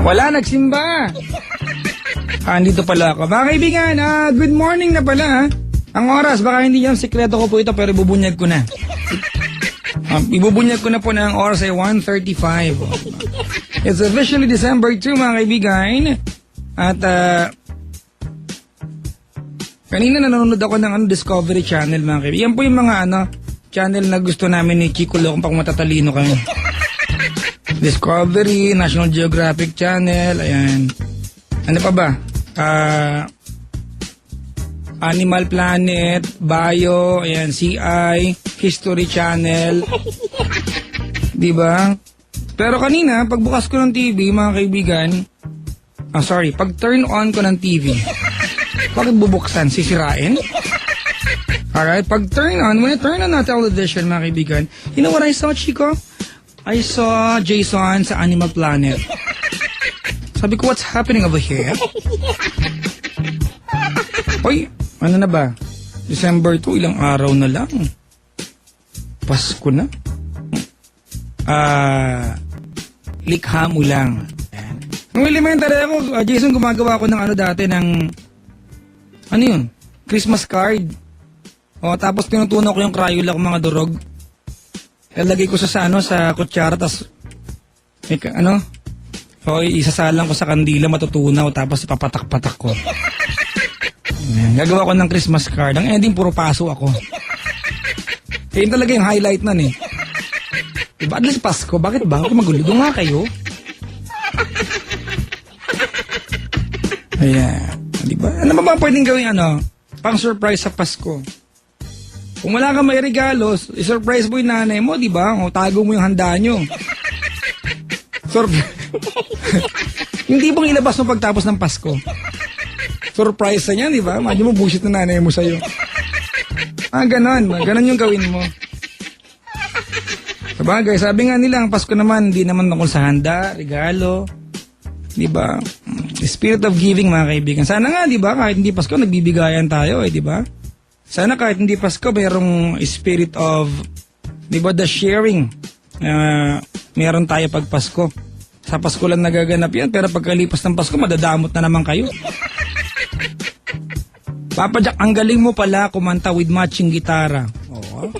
Wala, nagsimba. Andito pala ako. Mga kaibigan, good morning na pala. Ang oras, baka hindi yan sikreto ko po ito pero ibubunyag ko na. Ibubunyag ko na po na ang oras ay 1:35. It's officially December 2, mga kaibigan. At kanina nanonood ako ng Discovery Channel, mga kaibigan. Yan po yung mga channel na gusto namin ni Chico Lo kung matatalino kami. Discovery, National Geographic Channel, ayan. Ano pa ba? Animal Planet, Bio, ayan, CI, History Channel. Diba? Pero kanina, pagbukas ko ng TV, mga kaibigan, pag turn on ko ng TV, bakit bubuksan? Sisirain? Alright, when I turn on the television, mga kaibigan, you know what I saw, Chico? I saw Jason sa Animal Planet. Sabi ko, what's happening over here? Hoy, ano na ba? December 2, ilang araw na lang. Pasko na. Likha mo lang. Nung elementary ako, Jason, gumagawa ako ng dati ng, Christmas card. Tapos tinutunan ko yung Crayola kong mga durog. Lalagay ko sa kutsara, tapos, isasalang ko sa kandila, matutunaw, tapos ipapatak-patak ko. Gagawa ko ng Christmas card. Ang ending, puro paso ako. Yun talaga yung highlight nun eh. Diba? At least Pasko. Bakit ba? Ako magulo. Doon nga kayo. Ayan. Diba? Ano ba pwedeng gawin pang surprise sa Pasko? Kung wala kang may regalo, i-surprise mo yung nanay mo, diba? O tago mo yung handa nyo. Hindi bang ilabas mo pagtapos ng Pasko? Surprise na yan, di ba? Imagine mo, bullshit na nanay mo sa'yo. Ganon. Ganon yung gawin mo. Sabagay, sabi nga nila, ang Pasko naman, hindi naman tungkol sa handa, regalo. Di ba? Spirit of giving, mga kaibigan. Sana nga, di ba? Kahit hindi Pasko, nagbibigayan tayo, di ba? Sana kahit hindi Pasko, mayroong spirit of, di ba, the sharing. Meron tayo pag Pasko. Sa Pasko lang nagaganap yan, pero pagkalipas ng Pasko, madadamot na naman kayo. Papa Jack, ang galing mo pala kumanta with matching gitara. Oo.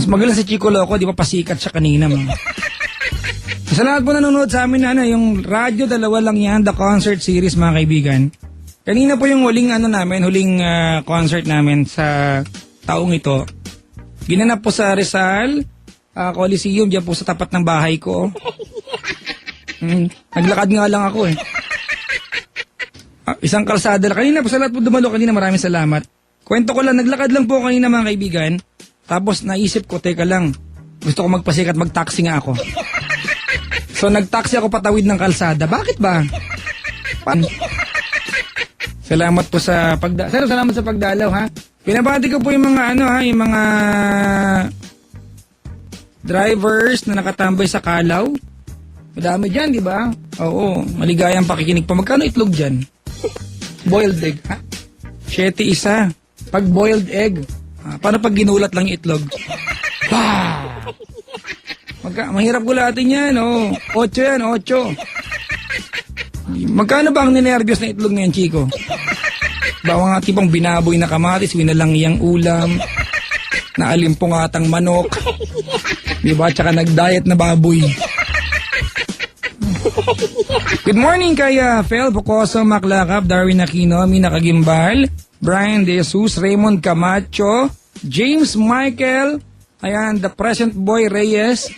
Mas magaling si Chico Loco, di ba pasikat siya kanina, mga. Sa lahat po nanonood sa amin yung radyo, dalawa lang yan, the concert series, mga kaibigan. Kanina po yung huling concert namin sa taong ito. Ginanap po sa Rizal, Coliseum, diyan po sa tapat ng bahay ko. Naglakad nga lang ako eh. Isang kalsada. Kanina po sa lahat po dumalo kanina, maraming salamat. Kwento ko lang, naglakad lang po kanina, mga kaibigan. Tapos naisip ko, teka lang, gusto ko magpasikat, mag-taxi nga ako. So nag-taxi ako patawid ng kalsada. Bakit ba? Salamat po sa salamat sa pagdalaw, ha. Pinabati ko po yung mga yung mga drivers na nakatambay sa Kalaw. Madami dyan, di ba? Oo, maligayang pakikinig pa. Magkano itlog dyan? Boiled egg, ha? 7 isa. Pag boiled egg, paano pag ginulat lang yung itlog? Mahirap gulatin yan, 8 yan, 8. Magkano ba ang ninervyos na itlog ngayon, Chico? Bawa nga tipong binaboy na kamatis, winalangyang ulam, naalimpungatang manok, diba? Tsaka nag-diet na baboy. Good morning kay Fel Bocoso, Maclacap, Darwin Aquino, Mina Kagimbal, Brian De Jesus, Raymond Camacho, James Michael, ayan, the present boy Reyes,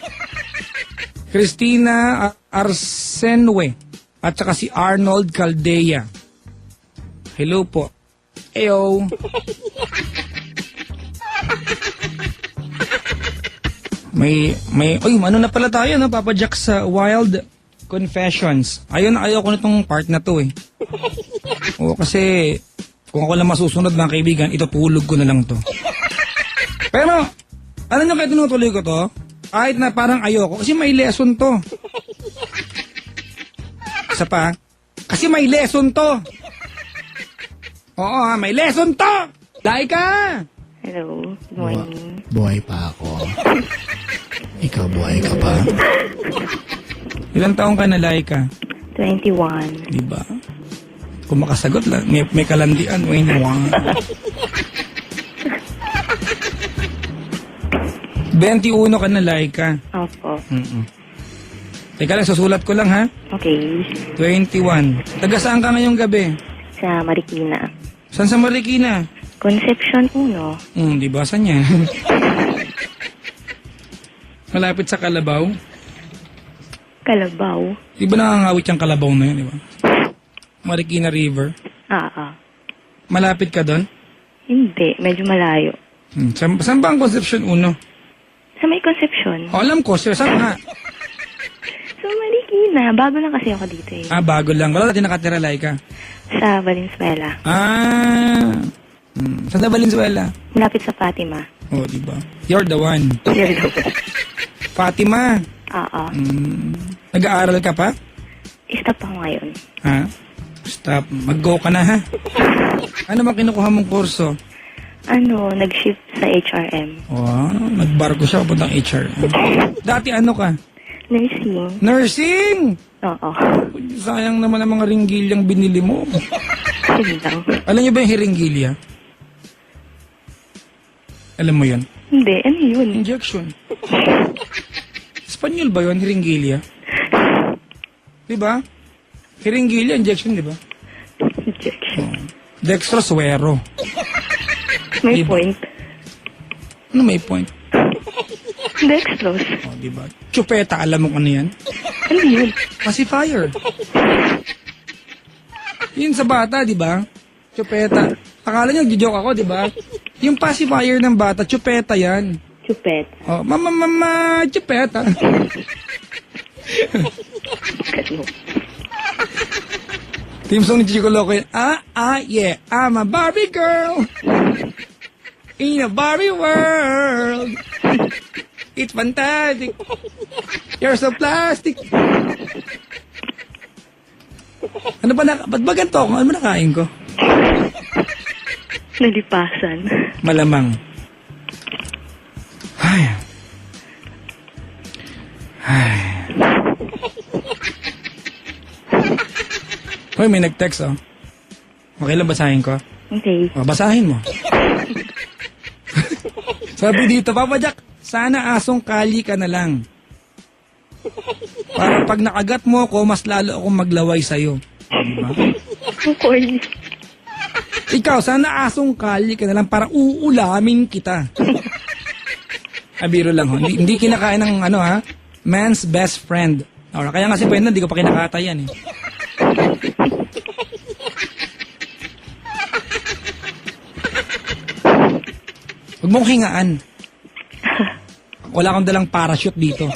Christina Arsenwe, at saka si Arnold Caldea. Hello po. Eyo. Ano na pala tayo, Papa Jack, sa Wild Confessions. Ayaw ko nitong part na to eh. Kasi kung ako lang masusunod, mga kaibigan, itutulog ko na lang to. Pero, alam nyo kaya tinutuloy ko to? Kahit na parang ayoko, kasi may lesson to. Isa pa, kasi may lesson to. Oo, may lesson to! Laika! Hello, good morning. Buhay pa ako. Ikaw, buhay ka pa. Ilang taong ka na, Laika? 21. Diba? Kung makasagot lang, may kalandian, 21. 21 ka na, Laika. Opo. Teka lang, susulat ko lang ha. Okay. 21. Taga saan ka ngayong gabi? Sa Marikina. Saan sa Marikina? Concepcion 1. Diba? Saan yan? Malapit sa Kalabaw. Kalabaw. Di ba nakangawit yung Kalabaw na yun, di ba? Marikina River. Malapit ka doon? Hindi. Medyo malayo. Saan ba ang Concepcion 1? Sa may Concepcion. Alam ko, sir. Saan nga? Sa Marikina. Bago lang kasi ako dito eh. Bago lang. Wala natin nakatira, Laika. Sa Valenzuela. Saan sa Valenzuela? Malapit sa Fatima. Di ba? You're the one. You're the one. Fatima. Oo. Nag-aaral ka pa? Stop ako ngayon. Stop. Mag-go ka na, ha? Ano ba kinukuha mong kurso? Nag-shift sa HRM. Nagbarko siya papuntang HRM. Dati ano ka? Nursing. Nursing! Oo. Sayang naman ang mga ringgilyang binili mo. Sige lang. Alam niyo ba yung hiringgilya? Alam mo yun? Hindi. Ano yun? Injection. Espanyol ba yun, hiringgilya? Diba? Hiringgilya, injection, diba? Injection. Dextrosuero. May Diba? point. Ano may point? Dextrose. Diba? Chupeta, alam mo kung ano yan? Ano yun? Pacifier. Yun sa bata, diba? Chupeta. Akala niyo, joke ako, diba? Yung pacifier ng bata, chupeta yan. Chupet. Mama, chupeta. Team song ni Chico Loco yun. Yeah. I'm a Barbie girl. In a Barbie world. It's fantastic. You're so plastic. Ano ba ba't ba ganito ako? Ano ba nakain ko? Nalipasan. Malamang. Ay. Hoy, may nag-text Okay lang basahin ko? Okay. Basahin mo. Sabi dito, Papa Jack, sana asong kali ka na lang. Para pag nakagat mo ako, mas lalo akong maglaway sa'yo. Diba? Okay. Ikaw, sana asong kali ka na lang para uulamin kita. Biro lang ho. Hindi kinakain ng man's best friend. Kaya nga si Brenda, hindi ko pa kinakatayan eh. Huwag mong hingaan. Wala akong dalang parachute dito.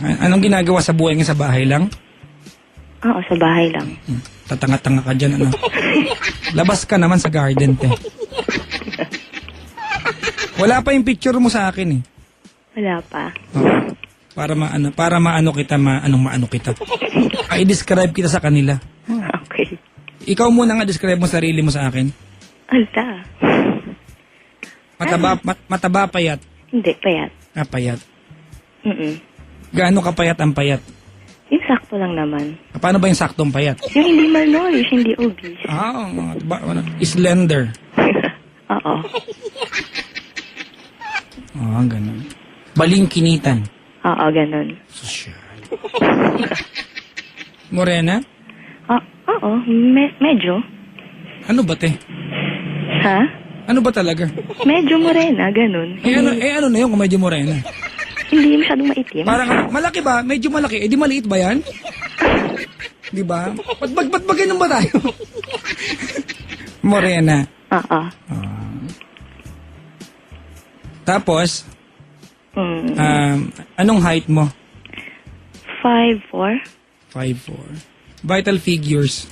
Anong ginagawa sa buhay nga sa bahay lang? Oo, sa bahay lang. Tatanga-tanga ka dyan, Labas ka naman sa garden, te. Wala pa yung picture mo sa akin, eh. Wala pa. Para maano kita. I-describe kita sa kanila. Okay. Ikaw muna nga describe mo sarili mo sa akin. Alta. Mataba, payat. Hindi, payat. Payat. Gaano ka payat ang payat? Yung sakto lang naman. Paano ba yung saktong payat? Yung hindi malnourished, hindi obese. Slender. Oo. Ganun. Balingkinitan. Oo, ganun. Sosyal. Morena? Oo, medyo. Ano ba, te? Ha? Ano ba talaga? Medyo morena, ganun. Ano na yun kung medyo morena? Hindi masyadong maitim. Parang, malaki ba? Medyo malaki. Di maliit ba yan? Di ba? Ba't ba ganun ba tayo? Morena. Oo. Tapos, anong height mo? 5'4". 5'4". Vital figures.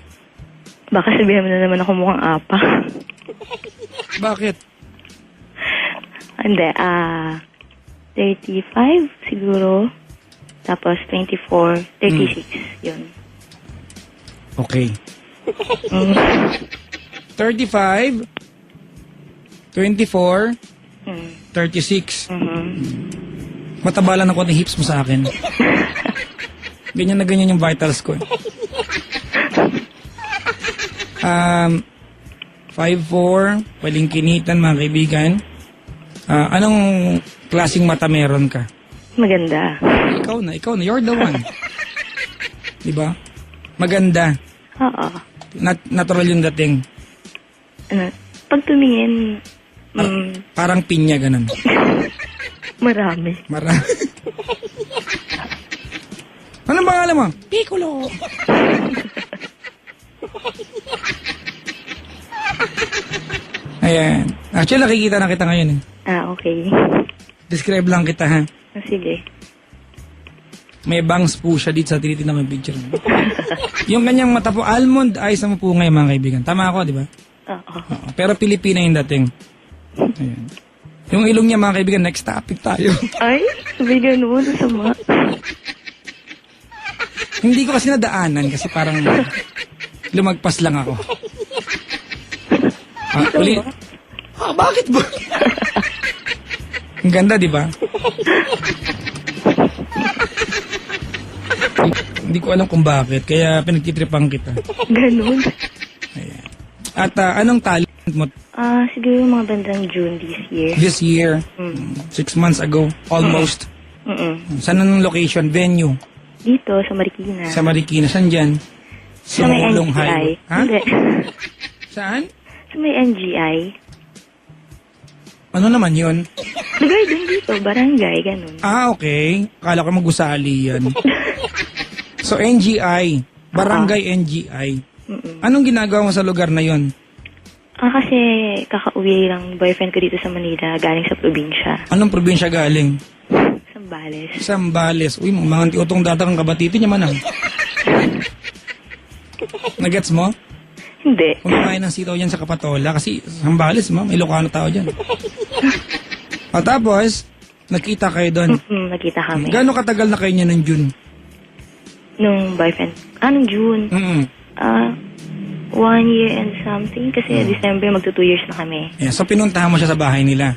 Baka sabihin mo na naman ako mukhang apa. Bakit? Hindi, 35 siguro. Tapos 24, 36, yun. Okay. 35, 24, Mm. 36. Mhm. Mataba lang ng konting hips mo sa akin. Ganyan na ganyan yung vitals ko. 5'4", pwedeng kinitan mga kaibigan. Anong klaseng mata meron ka? Maganda. Ikaw na, you're the one. Diba? Maganda. Oo. Natural yung dating. Ano, pag tumingin, Parang pinya, ganun. marami. Anong pangalan mo? Piccolo. Ayan. Actually, nakikita na kita ngayon. Okay. Describe lang kita, ha? Sige. May bangs po siya dito sa tinitin ng picture. Yung kanyang mata po, almond eyes mo po ngayon, mga kaibigan. Tama ako, di ba? Oo. Oo. Pero Pilipina yung dating. Ayan. Yung ilong niya, mga kaibigan, next topic tayo. Ay, sabi ganun, sama. Hindi ko kasi nadaanan kasi parang lumagpas lang ako. Uli. Bakit ba? Ang ganda, di ba? Hindi ko alam kung bakit, kaya pinagtitripang kita. Ganun. Ayan. At anong talent mo Siguro yung mga bandang June this year. this year? 6 months ago, almost. Saan ang location, venue? Dito, sa Marikina. Sa Marikina, saan dyan? Sa may Sumulong NGI. Highway. Ha? Hindi. Saan? Sa may NGI. Ano naman yun? Lugar din dito, barangay, ganun. Okay. Akala ko magusali yan. So, NGI. Barangay NGI. Anong ginagawa mo sa lugar na yon? Kasi kakauwi lang boyfriend ko dito sa Manila, galing sa probinsya. Anong probinsya galing? Sambales. Sambales. Uy, mga utong datakang kabatitin niya man ah. Nagets mo? Hindi. Kumakain ng sitaw yan sa Kapatola kasi Sambales, may Ilocano tao dyan. O tapos, nagkita kayo doon. Nakita kami. Gano'ng katagal na kayo niya ng June? Nung boyfriend. Nung June. 1 year and something. Kasi December, magto 2 years na kami. Yeah, so pinuntahan mo siya sa bahay nila?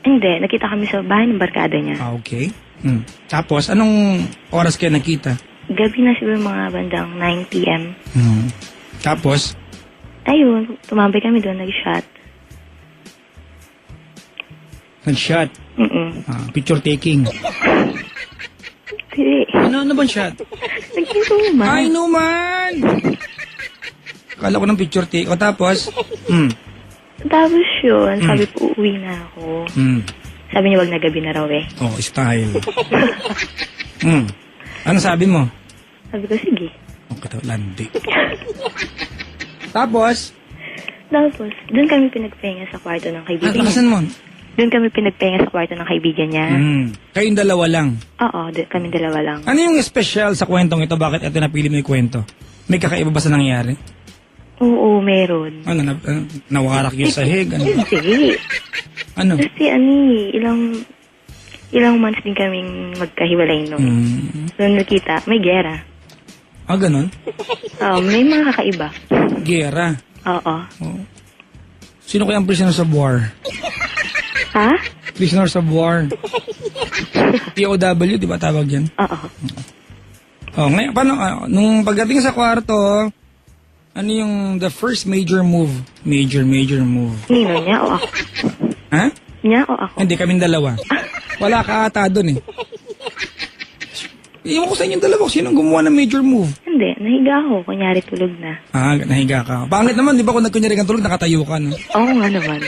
Hindi, nakita kami sa bahay ng barkada niya. Okay. Tapos, anong oras kayo nakita? Gabi na siguro mga bandang 9 p.m. Tapos, Ayun, tumambay kami doon, nag-shot. nag-shot. Picture taking. Hindi. Ano bang shot? Nag-inuman. Ay, naman! Akala ko ng picture take. O tapos, Tapos yun, sabi ko, uuwi na ako. Sabi niya, wag na gabi na raw eh. Oh, style. Ano sabi mo? Sabi ko, sige. Okay, landi. Tapos, Doon kami pinagpahinga sa kwarto ng kaibigan niya. lakasan mo. Doon kami pinagpahinga sa kwarto ng kaibigan niya. Kayong dalawa lang. Oo, kami dalawa lang. Ano yung special sa kwentong ito? Bakit ito napili mo yung kwento? May kakaiba ba sa nangyari? Oo, meron. Ano, nawarak yung sahig? Ano? Hindi. Ano? Kasi ilang months din kaming magkahiwalay noon. Doon nakita, may gera. Ganun? May mga kakaiba. Gera. Oo. Oh. Sino kaya ang prisoner of war? Ha? Prisoners of war. POW, di ba tawag yan? Oo. Ngayon, paano, nung pagdating sa kwarto, ano yung the first major move? Major move. Nino, niya o ako? Ha? Niya o ako? Hindi, kaming dalawa. Wala ka ata dun eh. Iwan ko sa inyong dalawa, sinong gumawa ng major move? Hindi, nahiga ako. Kunyari tulog na. Nahiga ka. Pangit naman, di ba kung nagkunyari kang tulog, nakatayo ka, no? Oo nga naman.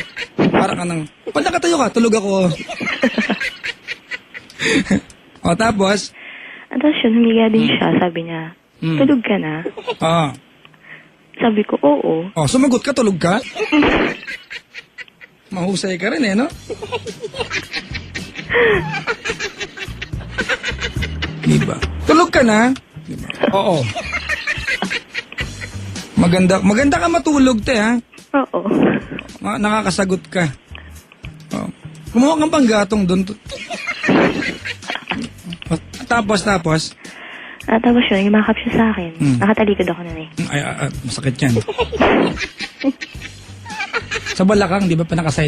Parang ka nang, pag nakatayo ka, tulog ako. O, tapos? Tapos yun, humiga din siya. Sabi niya, tulog ka na? Sabi ko, oo. Sumagot ka, tulog ka? Mahusay ka rin eh, no? Diba? Tulog ka na? Diba? Oo. Maganda ka matulog, te, ha? Oo. Nakakasagot ka. Kumuha kang panggatong doon. Tapos? Tapos yun, yumakap siya sa akin. Nakatalikod ako na eh. Masakit yan. Sa balakang, di ba, pa nakaside